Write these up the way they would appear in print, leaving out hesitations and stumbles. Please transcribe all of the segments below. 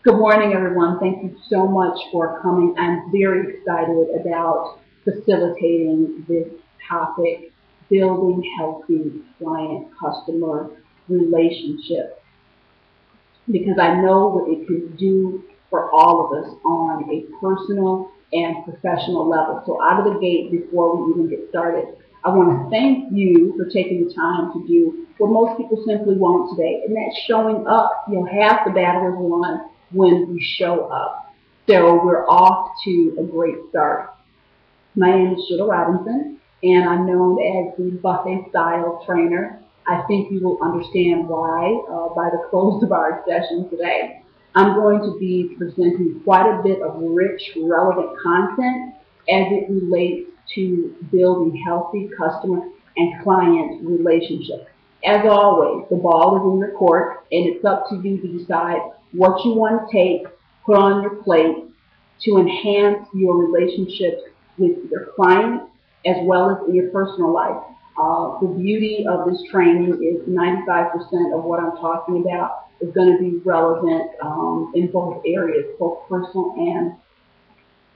Good morning, everyone. Thank you so much for coming. I'm very excited about facilitating this topic, building healthy client-customer relationships, because I know what it can do for all of us on a personal and professional level. So out of the gate, before we even get started, I want to thank you for taking the time to do what most people simply won't today, and that's showing up. Half the battle is won when we show up. So we're off to a great start. My name is Sheila Robinson, and I'm known as the buffet style trainer. I think you will understand why by the close of our session today. I'm going to be presenting quite a bit of rich, relevant content as it relates to building healthy customer and client relationships. As always, the ball is in your court, and it's up to you to decide what you want to take, put on your plate to enhance your relationships with your clients as well as in your personal life. The beauty of this training is 95% of what I'm talking about is going to be relevant in both areas, both personal and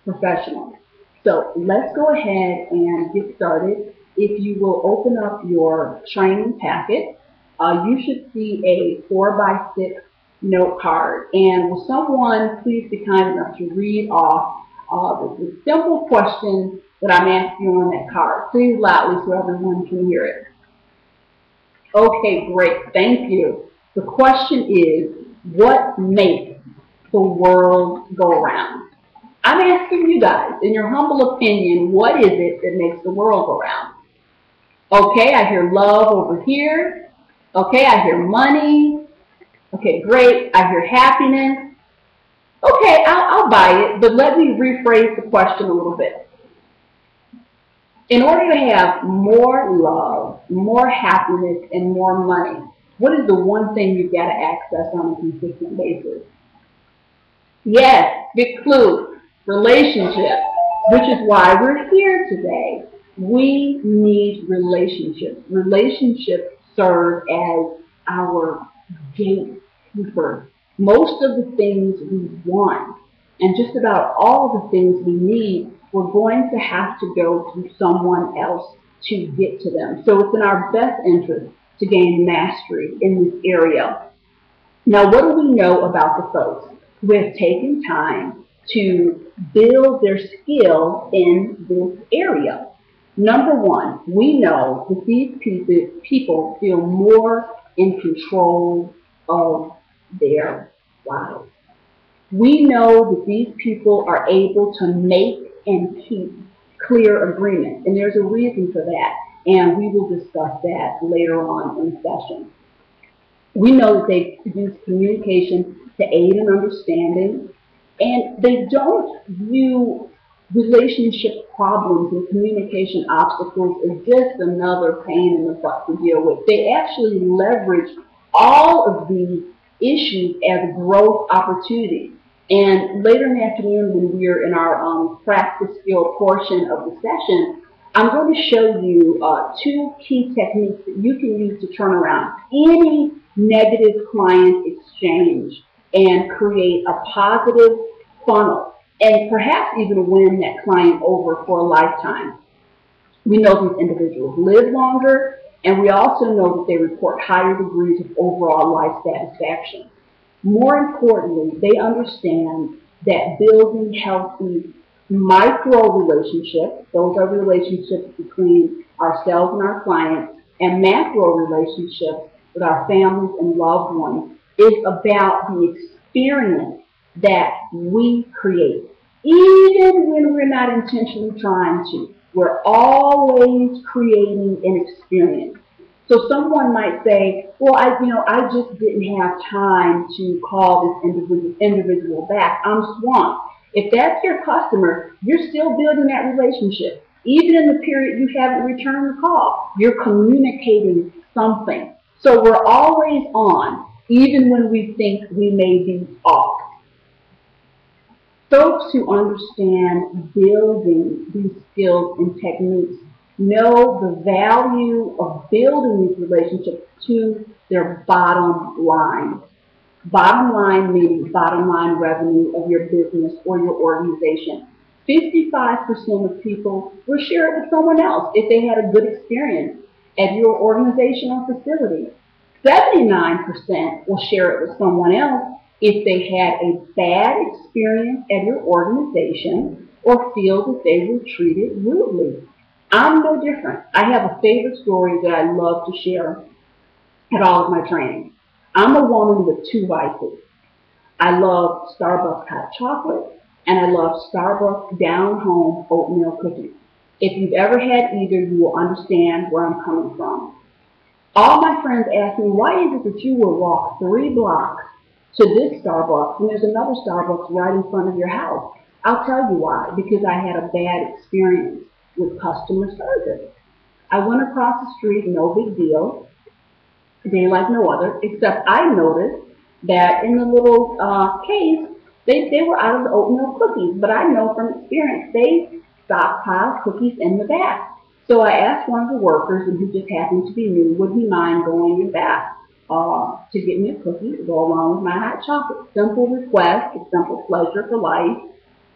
professional. So let's go ahead and get started. If you will open up your training packet, you should see a 4x6 note card. And will someone please be kind enough to read off the simple question that I'm asking on that card, please loudly so everyone can hear it. Okay, great. Thank you. The question is, what makes the world go round? I'm asking you guys, in your humble opinion, what is it that makes the world go round? Okay, I hear love over here. Okay, I hear money. Okay, great. I hear happiness. Okay, I'll buy it, but let me rephrase the question a little bit. In order to have more love, more happiness, and more money, what is the one thing you've got to access on a consistent basis? Yes, big clue, relationships, which is why we're here today. We need relationships. Relationships serve as our gatekeeper. Most of the things we want and just about all the things we need, we're going to have to go through someone else to get to them. So it's in our best interest to gain mastery in this area. Now, what do we know about the folks who have taken time to build their skill in this area? Number one, we know that these people feel more in control of their lives. We know that these people are able to make and keep clear agreements, and there's a reason for that, and we will discuss that later on in the session. We know that they use communication to aid in understanding, and they don't view relationship problems and communication obstacles as just another pain in the butt to deal with. They actually leverage all of these issues as growth opportunities. And later in the afternoon, when we're in our practice skill portion of the session, I'm going to show you two key techniques that you can use to turn around any negative client exchange and create a positive funnel and perhaps even win that client over for a lifetime. We know these individuals live longer, and we also know that they report higher degrees of overall life satisfaction. More importantly, they understand that building healthy micro relationships, those are relationships between ourselves and our clients, and macro relationships with our families and loved ones, is about the experience that we create. Even when we're not intentionally trying to, we're always creating an experience. So someone might say, well, I just didn't have time to call this individual back. I'm swamped. If that's your customer, you're still building that relationship. Even in the period you haven't returned the call, you're communicating something. So we're always on, even when we think we may be off. Folks who understand building these skills and techniques know the value of building these relationships to their bottom line. Bottom line meaning bottom line revenue of your business or your organization. 55% of people will share it with someone else if they had a good experience at your organization or facility. 79% will share it with someone else if they had a bad experience at your organization or feel that they were treated rudely. I'm no different. I have a favorite story that I love to share at all of my trainings. I'm a woman with two vices. I love Starbucks hot chocolate and I love Starbucks down home oatmeal cookies. If you've ever had either, you will understand where I'm coming from. All my friends ask me, why is it that you will walk 3 blocks to this Starbucks and there's another Starbucks right in front of your house? I'll tell you why. Because I had a bad experience with customer service. I went across the street, no big deal, day like no other, except I noticed that in the little case, they were out of the oatmeal cookies. But I know from experience, they stockpiled cookies in the back. So I asked one of the workers, and he just happened to be new, would he mind going in back to get me a cookie to go along with my hot chocolate? Simple request, a simple pleasure for life.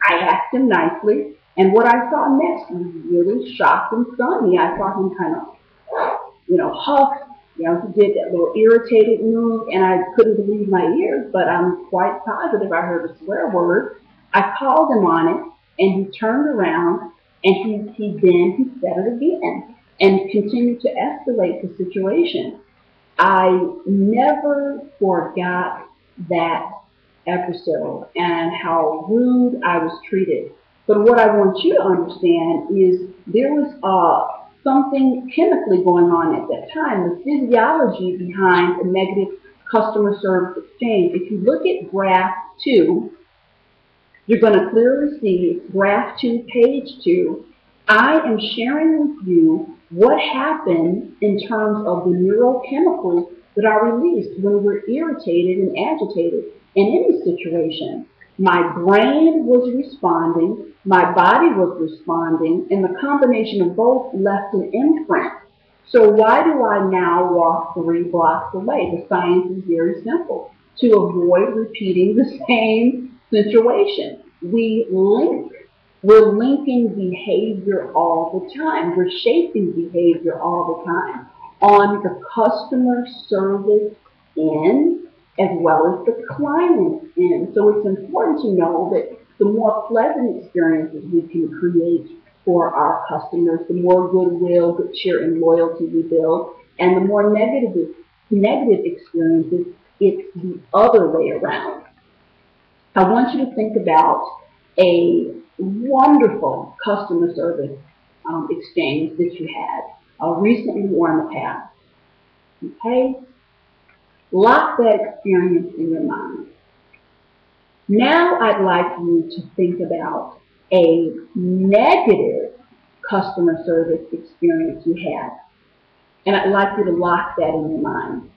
I asked him nicely, and what I saw next really shocked and stunned me. I saw him kind of, huff. He did that little irritated move, and I couldn't believe my ears, but I'm quite positive I heard a swear word. I called him on it, and he turned around, and he said it again, and continued to escalate the situation. I never forgot that episode and how rude I was treated. But what I want you to understand is there was something chemically going on at that time, the physiology behind a negative customer service exchange. If you look at graph 2, you're going to clearly see graph 2, page 2. I am sharing with you what happened in terms of the neurochemicals that are released when we're irritated and agitated in any situation. My brain was responding, my body was responding, and the combination of both left an imprint. So why do I now walk 3 blocks away? The science is very simple. To avoid repeating the same situation. We're linking behavior all the time. We're shaping behavior all the time on the customer service end as well as the client end. So it's important to know that the more pleasant experiences we can create for our customers, the more goodwill, good cheer, and loyalty we build, and the more negative experiences, it's the other way around. I want you to think about a wonderful customer service exchange that you had recently or in the past. Okay? Lock that experience in your mind. Now I'd like you to think about a negative customer service experience you had. And I'd like you to lock that in your mind.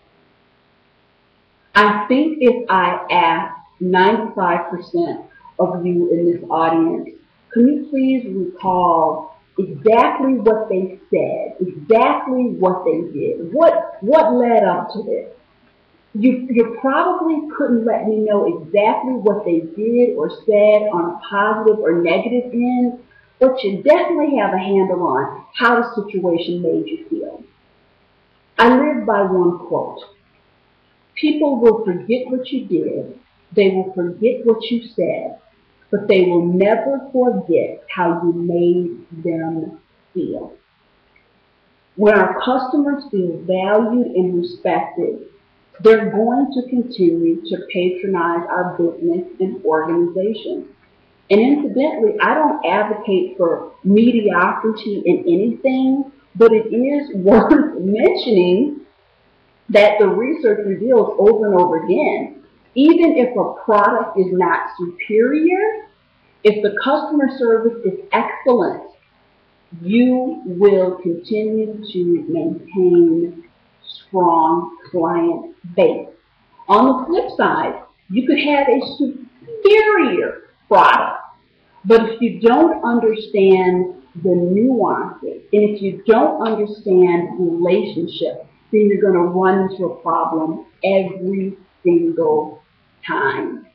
I think if I asked 95% of you in this audience, can you please recall exactly what they said, exactly what they did, what led up to this? You probably couldn't let me know exactly what they did or said on a positive or negative end, but you definitely have a handle on how the situation made you feel. I live by one quote. People will forget what you did, they will forget what you said, but they will never forget how you made them feel. When our customers feel valued and respected, they're going to continue to patronize our business and organization. And incidentally, I don't advocate for mediocrity in anything, but it is worth mentioning that the research reveals over and over again, even if a product is not superior, if the customer service is excellent, you will continue to maintain strong client base. On the flip side, you could have a superior product, but if you don't understand the nuances, and if you don't understand relationships, then you're going to run into a problem every single time.